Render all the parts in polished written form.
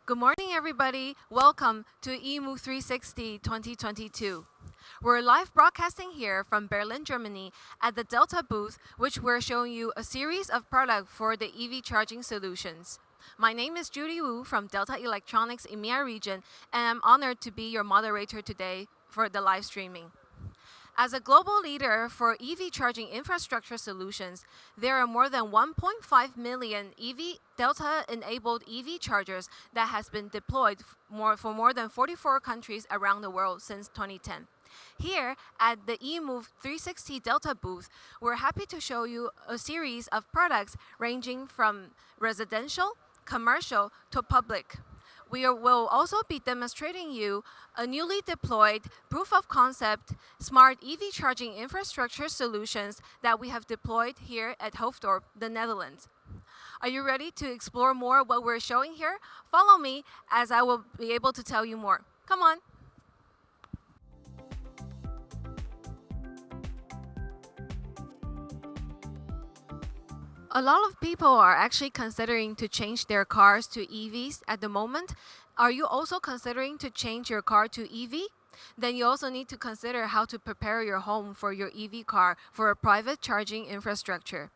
Good morning, everybody. Welcome to eMove360 2022. We're live broadcasting here from Berlin, Germany at the Delta booth, which we're showing you a series of products for the EV charging solutions. My name is Judy Wu from Delta Electronics EMEA region, and I'm honored to be your moderator today for the live streaming. As a global leader for EV charging infrastructure solutions, there are more than 1.5 million Delta-enabled EV chargers that has been deployed for more than 44 countries around the world since 2010. Here at the eMove360 Delta booth, we're happy to show you a series of products ranging from residential, commercial, to public. We will also be demonstrating you a newly deployed proof of concept smart EV charging infrastructure solutions that we have deployed here at Hoofddorp, the Netherlands. Are you ready to explore more what we're showing here? Follow me as I will be able to tell you more. Come on. A lot of people are actually considering to change their cars to EVs at the moment. Are you also considering to change your car to EV? Then you also need to consider how to prepare your home for your EV car for a private charging infrastructure.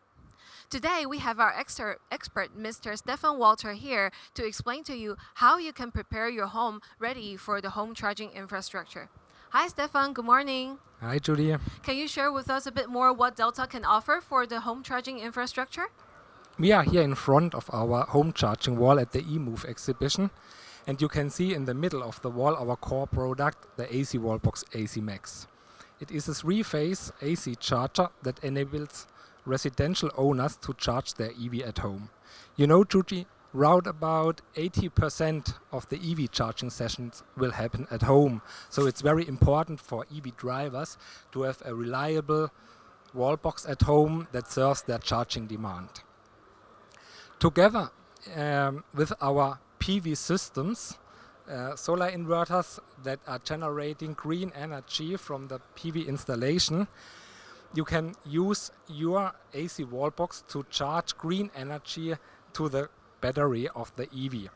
Today, we have our expert, Mr. Stefan Walter, here to explain to you how you can prepare your home ready for the home charging infrastructure. Hi, Stefan. Good morning. Hi, Judy. Can you share with us a bit more what Delta can offer for the home charging infrastructure? We are here in front of our home charging wall at the eMove exhibition, and you can see in the middle of the wall our core product, the AC Wallbox AC Max. It is a three-phase AC charger that enables residential owners to charge their EV at home. You know, Judy, round about 80% of the EV charging sessions will happen at home. So it's very important for EV drivers to have a reliable wallbox at home that serves their charging demand. Together with our PV systems, solar inverters that are generating green energy from the PV installation, you can use your AC wallbox to charge green energy to the battery of the EV.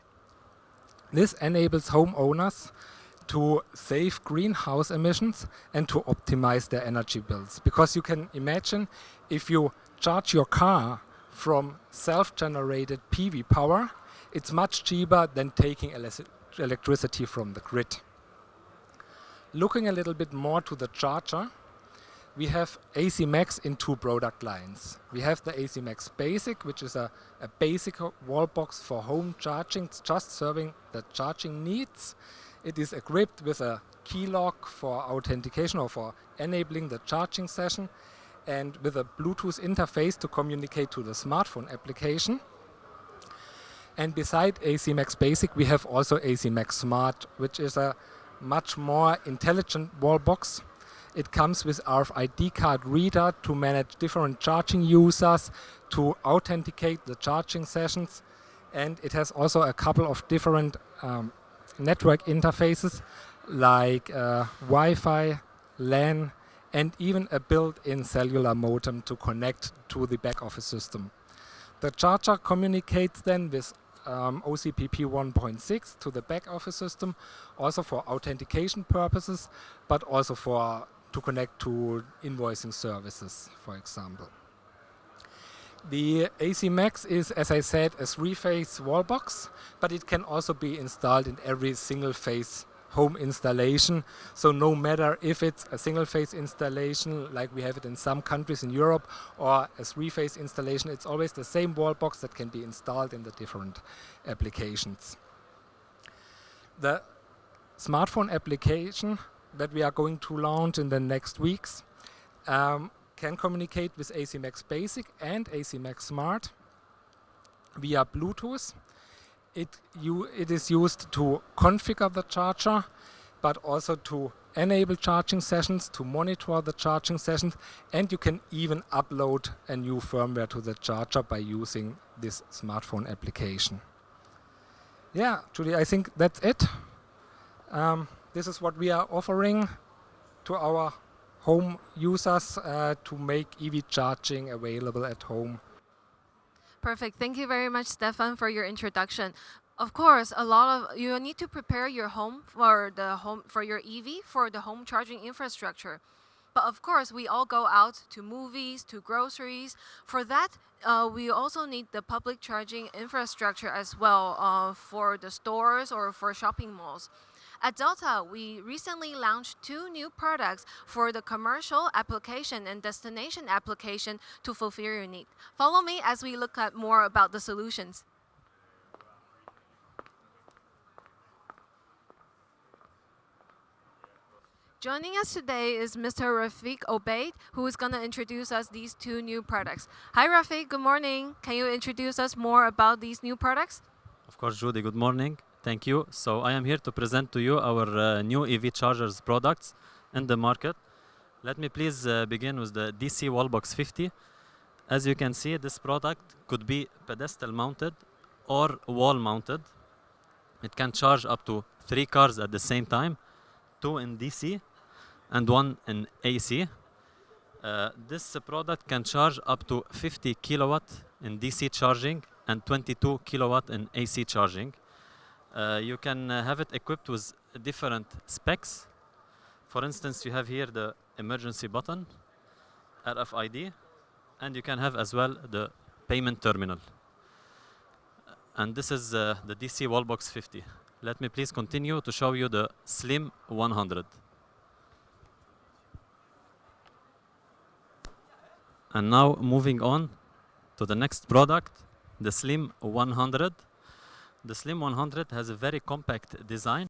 This enables homeowners to save greenhouse emissions and to optimize their energy bills. Because you can imagine, if you charge your car from self-generated PV power, it's much cheaper than taking electricity from the grid. Looking a little bit more to the charger, we have AC Max in two product lines. We have the AC Max Basic, which is a basic wallbox for home charging, just serving the charging needs. It is equipped with a key lock for authentication or for enabling the charging session, and with a Bluetooth interface to communicate to the smartphone application. And beside AC Max Basic, we have also AC Max Smart, which is a much more intelligent wallbox. It comes with RFID card reader to manage different charging users, to authenticate the charging sessions, and it has also a couple of different network interfaces like Wi-Fi, LAN, and even a built-in cellular modem to connect to the back office system. The charger communicates then with OCPP 1.6 to the back office system, also for authentication purposes, but also to connect to invoicing services, for example. The AC Max is, as I said, a three-phase wallbox, but it can also be installed in every single-phase home installation. So no matter if it's a single-phase installation, like we have it in some countries in Europe, or a three-phase installation, it's always the same wallbox that can be installed in the different applications. The smartphone application that we are going to launch in the next weeks can communicate with AC Max Basic and AC Max Smart via Bluetooth. It is used to configure the charger, but also to enable charging sessions, to monitor the charging sessions, and you can even upload a new firmware to the charger by using this smartphone application. Yeah, Judy, I think that's it. This is what we are offering to our home users to make EV charging available at home. Perfect. Thank you very much, Stefan, for your introduction. Of course, a lot of you need to prepare your home for your EV for the home charging infrastructure. But of course, we all go out to movies, to groceries. For that, we also need the public charging infrastructure as well for the stores or for shopping malls. At Delta, we recently launched two new products for the commercial application and destination application to fulfill your need. Follow me as we look at more about the solutions. Joining us today is Mr. Rafiq Obaid, who is going to introduce us these two new products. Hi, Rafiq. Good morning. Can you introduce us more about these new products? Of course, Judy, good morning. Thank you. So I am here to present to you our new EV chargers products in the market. Let me please begin with the DC Wallbox 50. As you can see, this product could be pedestal mounted or wall mounted. It can charge up to 3 cars at the same time, 2 in DC and 1 in AC. This product can charge up to 50 kilowatt in DC charging and 22 kilowatt in AC charging. You can have it equipped with different specs. For instance, you have here the emergency button, RFID, and you can have as well the payment terminal. And this is the DC Wallbox 50. Let me please continue to show you the Slim 100. And now moving on to the next product, the Slim 100. The Slim 100 has a very compact design,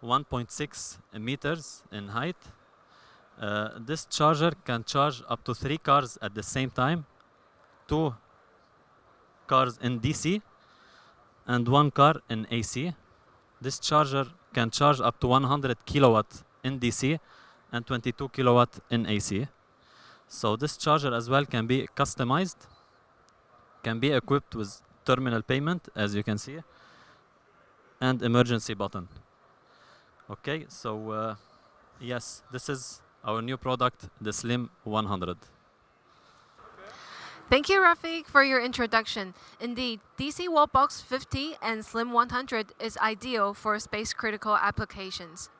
1.6 meters in height. This charger can charge up to 3 cars at the same time, 2 cars in DC and 1 car in AC. This charger can charge up to 100 kilowatt in DC and 22 kilowatt in AC. So this charger as well can be customized, can be equipped with terminal payment, as you can see, and emergency button. Okay, so yes, this is our new product, the Slim 100. Thank you, Rafiq, for your introduction. Indeed, DC Wallbox 50 and Slim 100 is ideal for space-critical applications.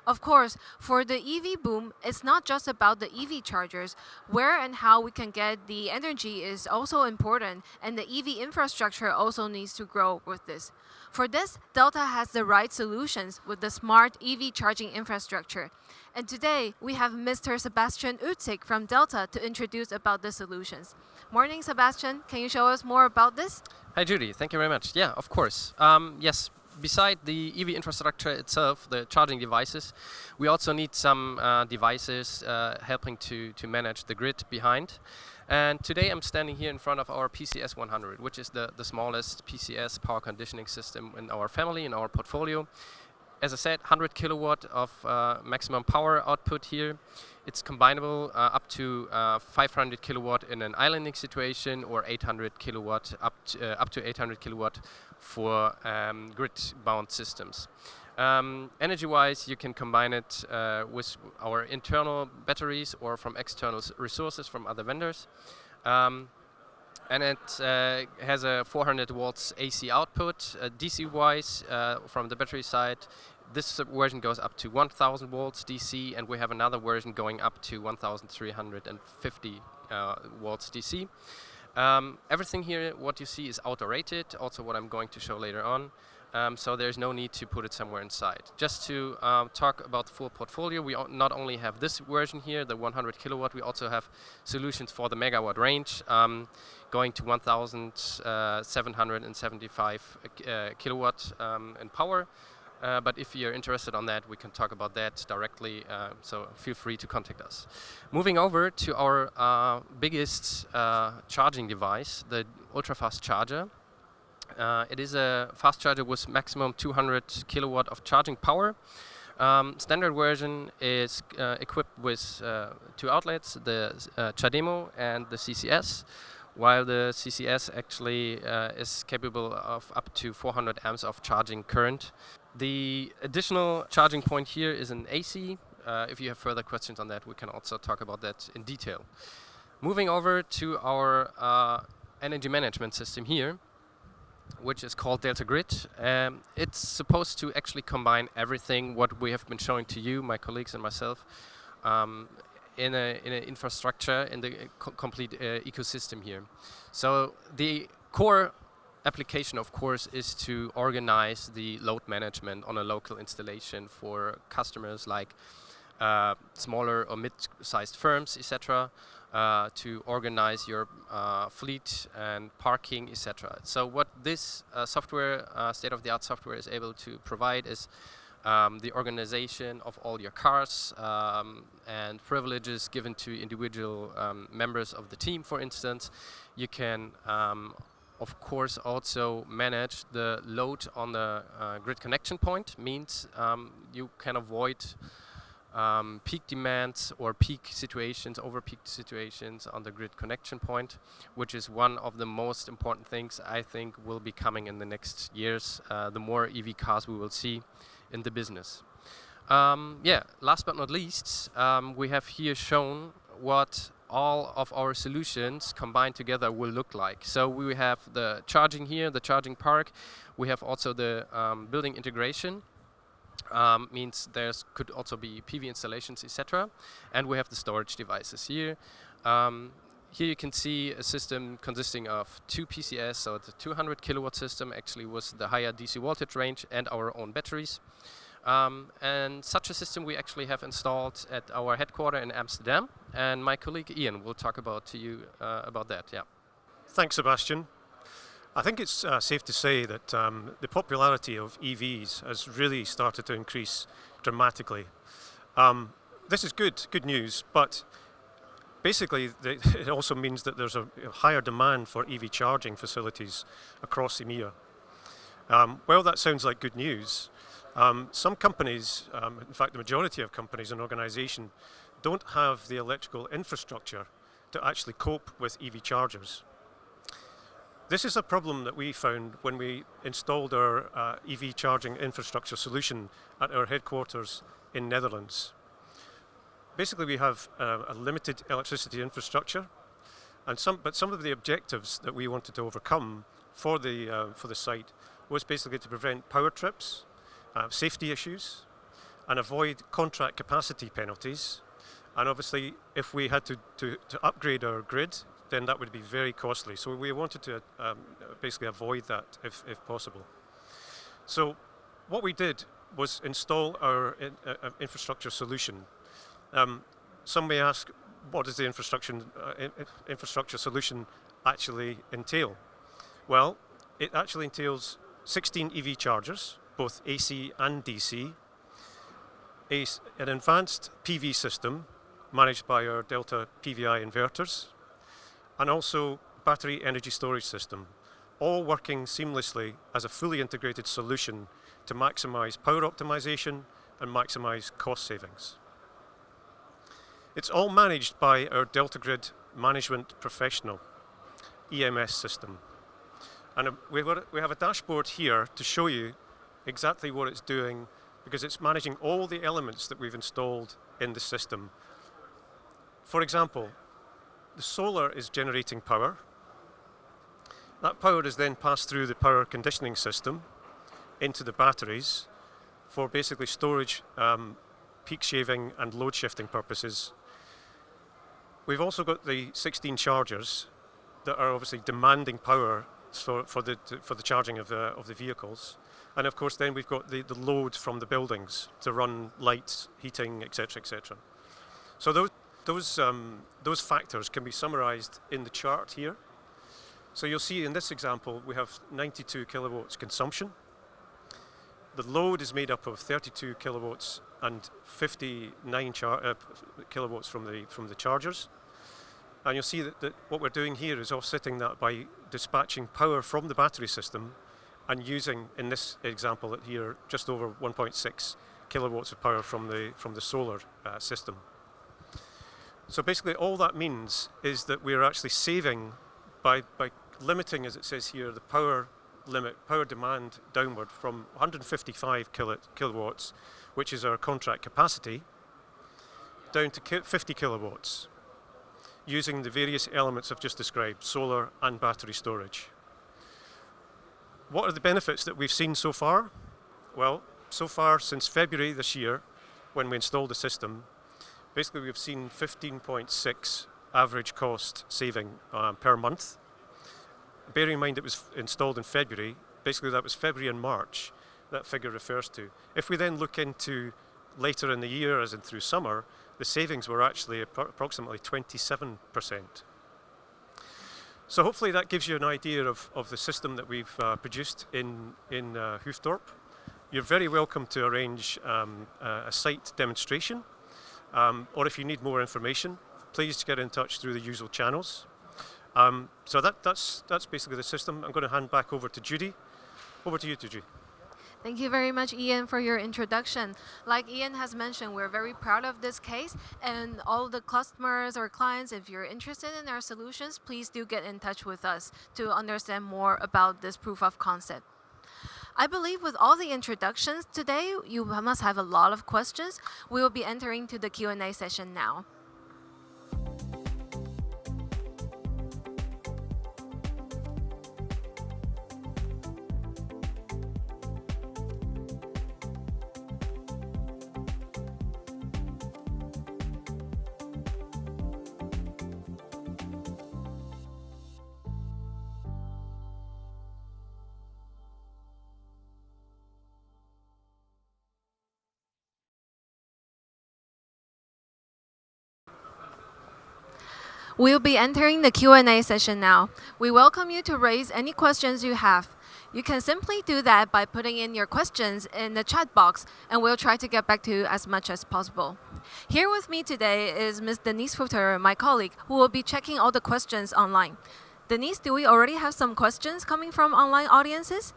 Of course, for the EV boom, it's not just about the EV chargers. Where and how we can get the energy is also important, and the EV infrastructure also needs to grow with this. For this, Delta has the right solutions with the smart EV charging infrastructure. And today, we have Mr. Sebastian Utzig from Delta to introduce about the solutions. Morning, Sebastian. Can you show us more about this? Hi, Judy. Thank you very much. Yeah, of course. Yes, beside the EV infrastructure itself, the charging devices, we also need some devices helping to manage the grid behind. And today I'm standing here in front of our PCS 100, which is the smallest PCS power conditioning system in our family, in our portfolio. As I said, 100 kilowatt of maximum power output here. It's combinable up to 500 kilowatt in an islanding situation, or 800 kilowatt up to 800 kilowatt for grid-bound systems. Energy-wise, you can combine it with our internal batteries or from external resources from other vendors. And it has a 400 watts AC output. DC-wise, from the battery side, this version goes up to 1000 volts DC, and we have another version going up to 1350 volts DC. Everything here, what you see, is auto-rated, also what I'm going to show later on. So there's no need to put it somewhere inside. Just to talk about the full portfolio, we not only have this version here, the 100 kilowatt, we also have solutions for the megawatt range, going to 1775 kilowatt in power. But if you're interested on that, we can talk about that directly, so feel free to contact us. Moving over to our biggest charging device, the ultra-fast charger. It is a fast charger with maximum 200 kilowatt of charging power. Standard version is equipped with 2 outlets, the CHAdeMO and the CCS, while the CCS actually is capable of up to 400 amps of charging current. The additional charging point here is an AC. If you have further questions on that, we can also talk about that in detail. Moving over to our energy management system here. which is called Delta Grid. It's supposed to actually combine everything what we have been showing to you, my colleagues and myself, in an infrastructure, in the complete ecosystem here. So the core application, of course, is to organize the load management on a local installation for customers like smaller or mid-sized firms, etc., to organize your fleet and parking, etc. So what this software, state-of-the-art software, is able to provide is the organization of all your cars and privileges given to individual members of the team, for instance. You can of course also manage the load on the grid connection point, means you can avoid peak demands or peak situations, over-peak situations on the grid connection point, which is one of the most important things I think will be coming in the next years, the more EV cars we will see in the business. Yeah, last but not least, we have here shown what all of our solutions combined together will look like. So we have the charging here, the charging park. We have also the building integration. Means there's could also be PV installations, etc. And we have the storage devices here. Here you can see a system consisting of 2 PCS, so the 200 kilowatt system actually was the higher DC voltage range, and our own batteries. And such a system we actually have installed at our headquarters in Amsterdam, and my colleague Ian will talk to you about that. Yeah. Thanks, Sebastian. I think it's safe to say that the popularity of EVs has really started to increase dramatically. This is good news, but basically it also means that there's a higher demand for EV charging facilities across EMEA. Well, that sounds like good news. Some companies, in fact the majority of companies and organisations, don't have the electrical infrastructure to actually cope with EV chargers. This is a problem that we found when we installed our EV charging infrastructure solution at our headquarters in Netherlands. Basically, we have a limited electricity infrastructure, and some of the objectives that we wanted to overcome for the site was basically to prevent power trips, safety issues, and avoid contract capacity penalties. And obviously, if we had to upgrade our grid, then that would be very costly. So we wanted to basically avoid that if possible. So what we did was install our infrastructure solution. Some may ask, what does the infrastructure solution actually entail? Well, it actually entails 16 EV chargers, both AC and DC, an advanced PV system managed by our Delta PVI inverters, and also battery energy storage system, all working seamlessly as a fully integrated solution to maximize power optimization and maximize cost savings. It's all managed by our Delta Grid Management Professional, EMS system. And we have a dashboard here to show you exactly what it's doing, because it's managing all the elements that we've installed in the system. For example, the solar is generating power. That power is then passed through the power conditioning system into the batteries for basically storage, peak shaving and load shifting purposes. We've also got the 16 chargers that are obviously demanding power for the charging of the vehicles. And of course then we've got the load from the buildings to run lights, heating, etc., etc. So those factors can be summarized in the chart here. So you'll see in this example we have 92 kilowatts consumption. The load is made up of 32 kilowatts and 59 kilowatts from the chargers. And you'll see that what we're doing here is offsetting that by dispatching power from the battery system and using, in this example here, just over 1.6 kilowatts of power from the solar system. So basically all that means is that we're actually saving by limiting, as it says here, the power demand downward from 155 kilowatts, which is our contract capacity, down to 50 kilowatts, using the various elements I've just described, solar and battery storage. What are the benefits that we've seen so far? Well, so far since February this year, when we installed the system, basically we've seen 15.6 average cost saving per month. Bearing in mind it was installed in February, basically that was February and March that figure refers to. If we then look into later in the year, as in through summer, the savings were actually approximately 27%. So hopefully that gives you an idea of the system that we've produced in Hoofddorp. You're very welcome to arrange a site demonstration, or if you need more information, please get in touch through the usual channels. So that's basically the system. I'm going to hand back over to Judy. Over to you, Judy. Thank you very much, Ian, for your introduction. Like Ian has mentioned, we're very proud of this case, and all the customers or clients, if you're interested in our solutions, please do get in touch with us to understand more about this proof of concept. I believe with all the introductions today, you must have a lot of questions. We will be entering to the Q&A session now. We'll be entering the Q&A session now. We welcome you to raise any questions you have. You can simply do that by putting in your questions in the chat box, and we'll try to get back to you as much as possible. Here with me today is Ms. Denise Futter, my colleague, who will be checking all the questions online. Denise, do we already have some questions coming from online audiences?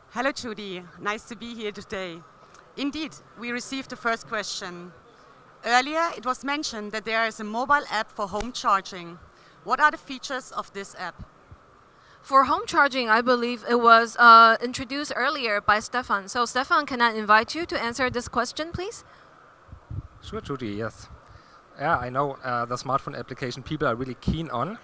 Hello, Judy. Nice to be here today. Indeed, we received the first question. Earlier, it was mentioned that there is a mobile app for home charging. What are the features of this app? For home charging, I believe it was introduced earlier by Stefan. So Stefan, can I invite you to answer this question, please? Sure, Judy, yes. Yeah, I know the smartphone application people are really keen on.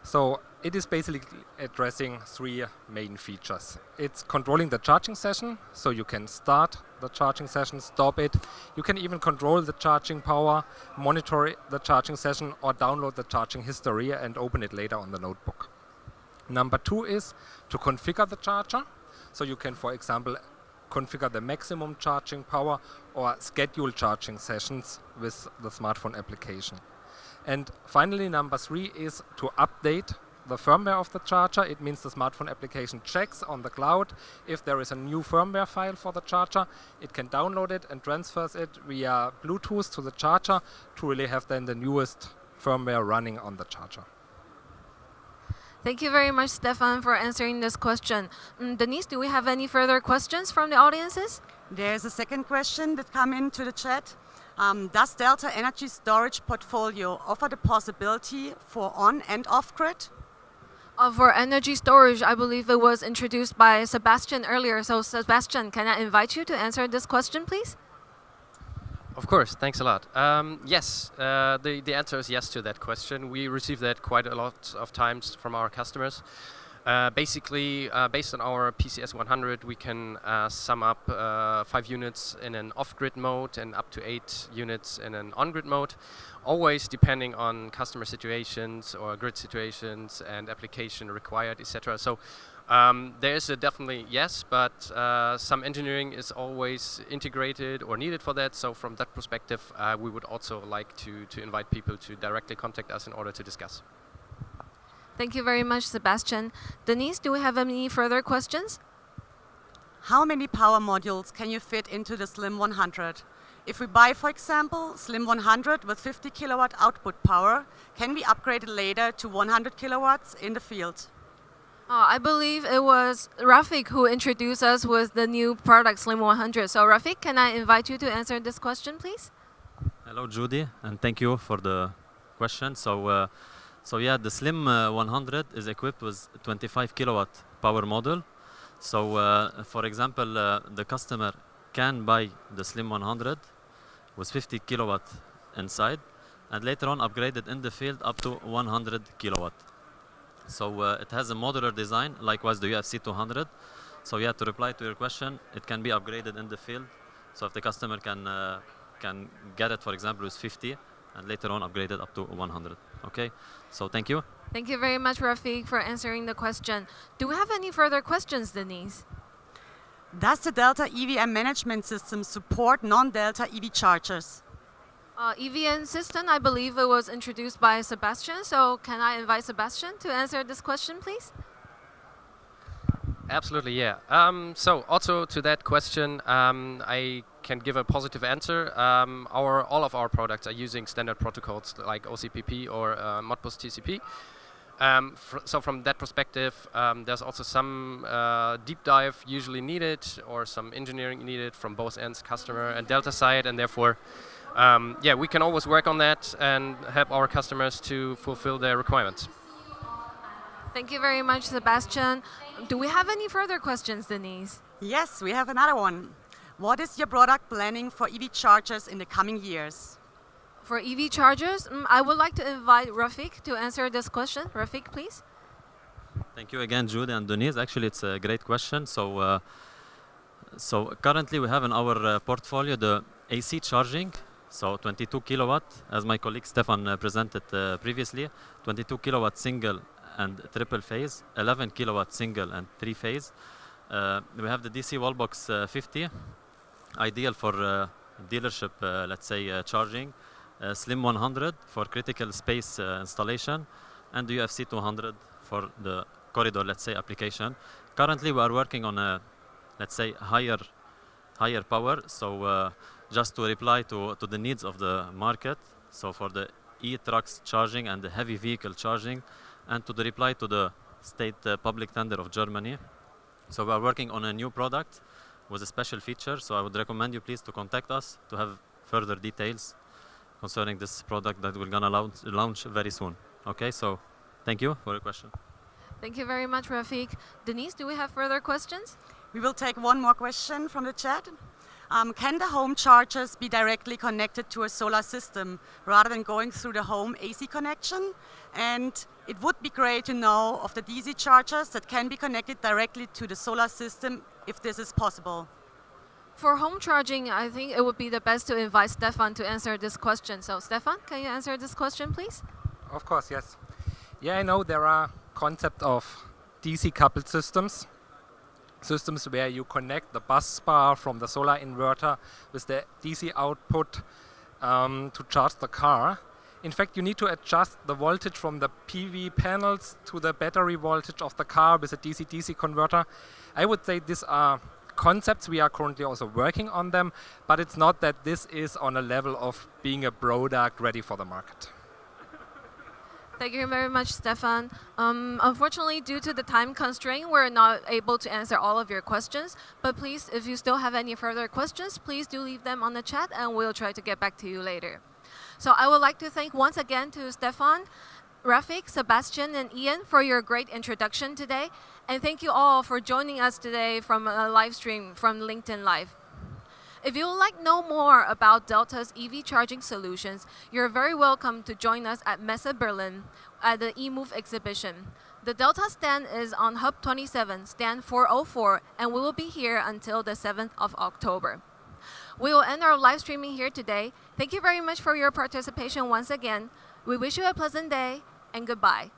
So it is basically addressing three main features. It's controlling the charging session, so you can start the charging session, stop it. You can even control the charging power, monitor the charging session, or download the charging history and open it later on the notebook. Number two is to configure the charger. So you can, for example, configure the maximum charging power or schedule charging sessions with the smartphone application. And finally, number three is to update the firmware of the charger. It means the smartphone application checks on the cloud if there is a new firmware file for the charger. It can download it and transfers it via Bluetooth to the charger to really have then the newest firmware running on the charger. Thank you very much, Stefan, for answering this question. Denise, do we have any further questions from the audiences? There's a second question that come into the chat. Does Delta Energy Storage portfolio offer the possibility for on and off grid? For energy storage, I believe it was introduced by Sebastian earlier. So Sebastian, can I invite you to answer this question, please? Of course, thanks a lot. Yes, the answer is yes to that question. We receive that quite a lot of times from our customers. Basically, based on our PCS 100, we can sum up 5 units in an off-grid mode and up to 8 units in an on-grid mode, always depending on customer situations or grid situations and application required, etc. So there is a definitely yes, but some engineering is always integrated or needed for that. So from that perspective, we would also like to invite people to directly contact us in order to discuss. Thank you very much, Sebastian. Denise, do we have any further questions? How many power modules can you fit into the Slim 100? If we buy, for example, Slim 100 with 50 kilowatt output power, can we upgrade it later to 100 kilowatts in the field? I believe it was Rafik who introduced us with the new product Slim 100. So Rafik, can I invite you to answer this question, please? Hello, Judy, and thank you for the question. So yeah, the Slim 100 is equipped with 25 kilowatt power module. So for example, the customer can buy the Slim 100 with 50 kilowatt inside and later on upgrade it in the field up to 100 kilowatt. So it has a modular design, likewise the UFC 200. So yeah, to reply to your question, it can be upgraded in the field. So if the customer can get it, for example, with 50, and later on upgrade it up to 100. Okay, so thank you. Thank you very much, Rafiq, for answering the question. Do we have any further questions, Denise? Does the Delta EVM management system support non-Delta EV chargers? EVN system, I believe it was introduced by Sebastian. So can I invite Sebastian to answer this question, please? Absolutely, yeah. So also to that question, I can give a positive answer. All of our products are using standard protocols like OCPP or Modbus TCP. So from that perspective, there's also some deep dive usually needed or some engineering needed from both ends, customer and Delta side, and therefore, yeah, we can always work on that and help our customers to fulfill their requirements. Thank you very much, Sebastian. Do we have any further questions, Denise? Yes, we have another one. What is your product planning for EV chargers in the coming years? For EV chargers, I would like to invite Rafiq to answer this question. Rafiq, please. Thank you again, Jude and Denise. Actually, it's a great question. So currently we have in our portfolio the AC charging, so 22 kilowatt, as my colleague Stefan presented previously, 22 kilowatt single and triple phase, 11 kilowatt single and three phase. We have the DC Wallbox 50, ideal for dealership, let's say, charging. Slim 100 for critical space installation, and the UFC 200 for the corridor, let's say, application. Currently, we are working on a, let's say, higher power. So just to reply to the needs of the market. So for the e-trucks charging and the heavy vehicle charging, and to the reply to the state public tender of Germany. So we are working on a new product with a special feature. So I would recommend you please to contact us to have further details concerning this product that we're gonna launch very soon. Okay, so thank you for your question. Thank you very much, Rafiq. Denise, do we have further questions? We will take one more question from the chat. Can the home chargers be directly connected to a solar system rather than going through the home AC connection? And it would be great to know of the DC chargers that can be connected directly to the solar system if this is possible. For home charging, I think it would be the best to invite Stefan to answer this question. So Stefan, can you answer this question, please? Of course, yes. Yeah, I know there are concept of DC coupled systems where you connect the bus bar from the solar inverter with the DC output to charge the car. In fact, you need to adjust the voltage from the PV panels to the battery voltage of the car with a DC-DC converter. I would say these are concepts. We are currently also working on them, but it's not that this is on a level of being a product ready for the market. Thank you very much, Stefan. Unfortunately, due to the time constraint, we're not able to answer all of your questions. But please, if you still have any further questions, please do leave them on the chat and we'll try to get back to you later. So I would like to thank once again to Stefan, Rafiq, Sebastian, and Ian for your great introduction today. And thank you all for joining us today from a live stream from LinkedIn Live. If you would like to know more about Delta's EV charging solutions, you're very welcome to join us at Messe Berlin at the eMove exhibition. The Delta stand is on Hub 27, stand 404, and we will be here until the 7th of October. We will end our live streaming here today. Thank you very much for your participation once again. We wish you a pleasant day and goodbye.